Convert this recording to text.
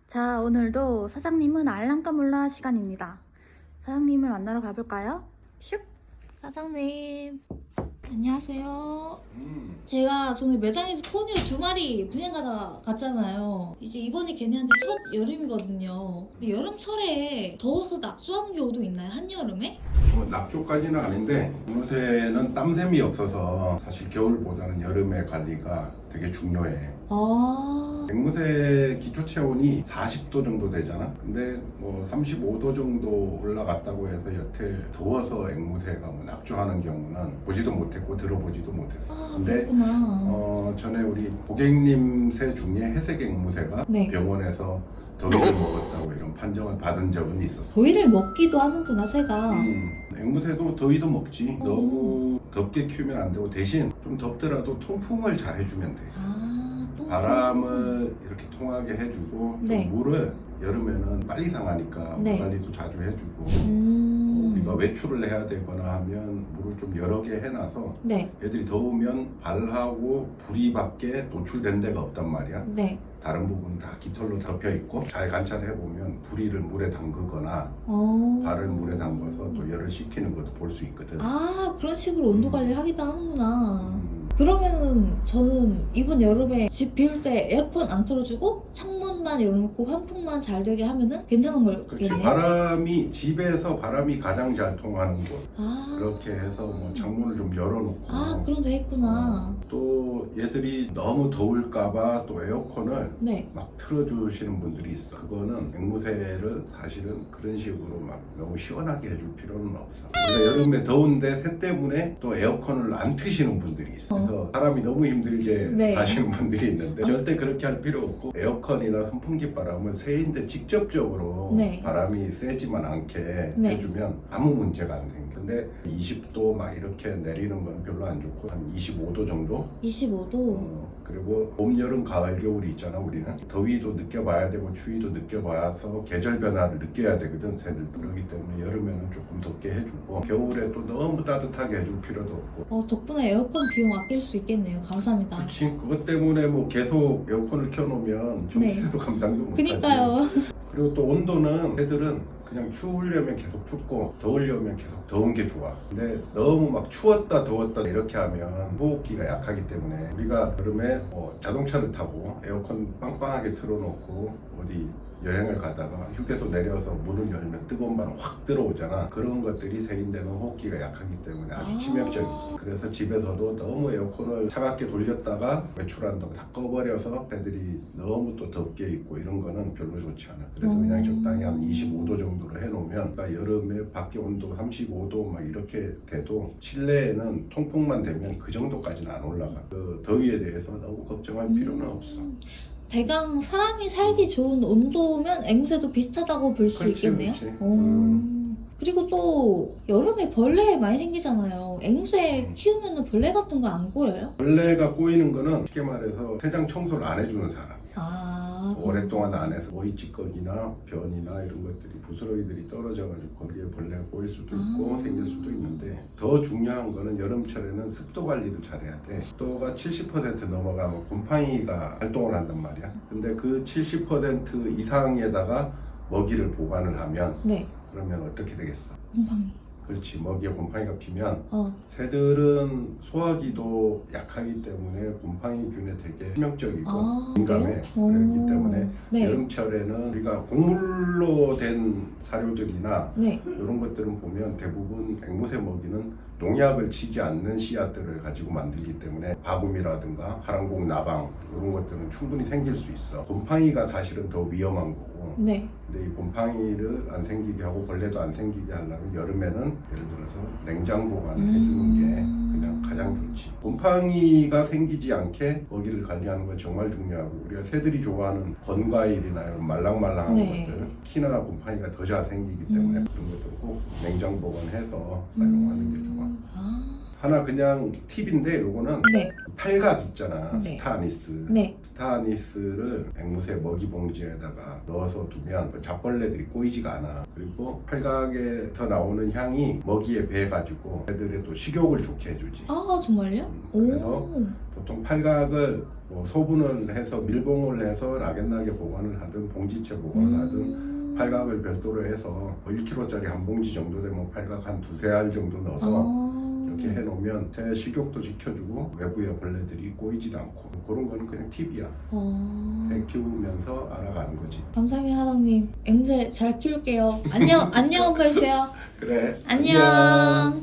자, 오늘도 사장님은 알랑까 몰라 시간입니다. 사장님을 만나러 가볼까요? 슉! 사장님, 안녕하세요. 제가 전에 매장에서 포뉴 2마리 분양가다 갔잖아요. 이제 이번이 걔네한테 첫 여름이거든요. 근데 여름철에 더워서 낙조하는 경우도 있나요? 한여름에? 낙조까지는 아닌데 앵무새는 땀샘이 없어서 사실 겨울보다는 여름의 관리가 되게 중요해. 앵무새 기초 체온이 40도 정도 되잖아. 근데 뭐 35도 정도 올라갔다고 해서 여태 더워서 앵무새가 뭐 낙조하는 경우는 보지도 못했고 들어보지도 못했어. 근데 전에 우리 고객님 새 중에 회색 앵무새가 네. 병원에서 더위를 먹었다고 이런 판정을 받은 적은 있었어. 더위를 먹기도 하는구나, 새가. 앵무새도 더위도 먹지. 너무 덥게 키우면 안 되고 대신 좀 덥더라도 통풍을 잘 해주면 돼. 바람을 이렇게 통하게 해주고 네. 좀 물을 여름에는 빨리 상하니까 네. 물 관리도 자주 해주고 우리가 외출을 해야 되거나 하면 물을 좀 여러 개 해놔서 네. 애들이 더우면 발하고 부리 밖에 노출된 데가 없단 말이야. 네. 다른 부분은 다 깃털로 덮여 있고 잘 관찰해 보면 부리를 물에 담그거나 발을 물에 담가서 또 열을 식히는 것도 볼 수 있거든. 그런 식으로 온도 관리를 하기도 하는구나. 그러면은 저는 이번 여름에 집 비울 때 에어컨 안 틀어주고 창문만 열어놓고 환풍만 잘 되게 하면은 괜찮은 그렇지. 걸겠네요. 바람이 집에서 바람이 가장 잘 통하는 곳 그렇게 해서 뭐 창문을 좀 열어놓고 그럼 되겠구나. 또 얘들이 너무 더울까봐 또 에어컨을 네. 막 틀어주시는 분들이 있어. 그거는 앵무새를 사실은 그런 식으로 막 너무 시원하게 해줄 필요는 없어. 우리가 여름에 더운데 새 때문에 또 에어컨을 안 트시는 분들이 있어. 그래서 사람이 너무 힘들게 네. 사시는 분들이 있는데 절대 그렇게 할 필요 없고 에어컨이나 선풍기 바람을 새인데 직접적으로 네. 바람이 세지만 않게 네. 해주면 아무 문제가 안 생겨. 근데 20도 막 이렇게 내리는 건 별로 안 좋고 한 25도 정도? 25도. 그리고 봄, 여름, 가을, 겨울이 있잖아. 우리는 더위도 느껴봐야 되고 추위도 느껴봐서 계절 변화를 느껴야 되거든, 새들도. 그렇기 때문에 여름에는 조금 덥게 해주고 겨울에 또 너무 따뜻하게 해줄 필요도 없고. 덕분에 에어컨 비용 아낄 수 있겠네요. 감사합니다. 그렇지. 그것 때문에 뭐 계속 에어컨을 켜놓으면 전기세도 감당도 못하지. 그니까요. 그리고 또 온도는 새들은 그냥 추우려면 계속 춥고 더우려면 계속 더운 게 좋아. 근데 너무 막 추웠다 더웠다 이렇게 하면 호흡기가 약하기 때문에 우리가 여름에 자동차를 타고 에어컨 빵빵하게 틀어놓고 어디 여행을 가다가 휴게소 내려서 문을 열면 뜨거운 바람 확 들어오잖아. 그런 것들이 새인데는 호흡기가 약하기 때문에 아주 치명적이지. 그래서 집에서도 너무 에어컨을 차갑게 돌렸다가 외출한다고 다 꺼버려서 새들이 너무 또 덥게 있고 이런 거는 별로 좋지 않아. 그래서 그냥 적당히 한 25도 정도로 해놓으면 그러니까 여름에 밖에 온도 35도 막 이렇게 돼도 실내에는 통풍만 되면 그 정도까지는 안 올라가. 그 더위에 대해서 너무 걱정할 필요는 없어. 대강 사람이 살기 좋은 온도면 앵무새도 비슷하다고 볼 수 그렇지, 있겠네요. 그렇지. 그리고 또 여름에 벌레 많이 생기잖아요. 앵무새 키우면 벌레 같은 거 안 꼬여요? 벌레가 꼬이는 거는 쉽게 말해서 세장 청소를 안 해주는 사람이야. 오랫동안 안 해서 모이 찌꺼기나 변이나 이런 것들이 부스러기들이 떨어져가지고 거기에 벌레가 꼬일 수도 있고 생길 수도 있는데 더 중요한 거는 여름철에는 습도 관리를 잘해야 돼. 습도가 70% 넘어가면 곰팡이가 활동을 한단 말이야. 근데 그 70% 이상에다가 먹이를 보관을 하면 그러면 어떻게 되겠어? 곰팡이. 그렇지. 먹이에 곰팡이가 피면 새들은 소화기도 약하기 때문에 곰팡이균에 되게 치명적이고 민감해. 그렇기 때문에 여름철에는 우리가 곡물로 된 사료들이나 이런 것들은 보면 대부분 앵무새 먹이는 농약을 치지 않는 씨앗들을 가지고 만들기 때문에 바구미라든가 하랑곡, 나방 이런 것들은 충분히 생길 수 있어. 곰팡이가 사실은 더 위험한 거고. 근데 이 곰팡이를 안 생기게 하고 벌레도 안 생기게 하려면 여름에는 예를 들어서 냉장 보관을 해주는 게 그냥 가장 좋지. 곰팡이가 생기지 않게 먹이를 관리하는 건 정말 중요하고 우리가 새들이 좋아하는 건과일이나 이런 말랑말랑한 것들 특히나 곰팡이가 더 잘 생기기 때문에 그런 것들 꼭 냉장 보관해서 사용하는 게 좋아. 하나 그냥 팁인데 요거는 네. 팔각 있잖아. 네. 스타니스. 네. 스타니스를 앵무새 먹이 봉지에다가 넣어서 두면 잡벌레들이 꼬이지가 않아. 그리고 팔각에서 나오는 향이 먹이에 배가지고 애들의 또 식욕을 좋게 해주지. 아 정말요? 그래서 오. 보통 팔각을 뭐 소분을 해서 밀봉을 해서 락앤락에 보관을 하든 봉지채 보관을 하든 팔각을 별도로 해서 뭐 1kg짜리 한 봉지 정도 되면 팔각 한 두세 알 정도 넣어서 이렇게 해놓으면 새 식욕도 지켜주고 외부의 벌레들이 꼬이지도 않고 그런 거는 그냥 팁이야. 새 키우면서 알아가는 거지. 감사합니다 사장님. 앵무새 잘 키울게요. 안녕 안녕 한번 해주세요. 그래. 안녕.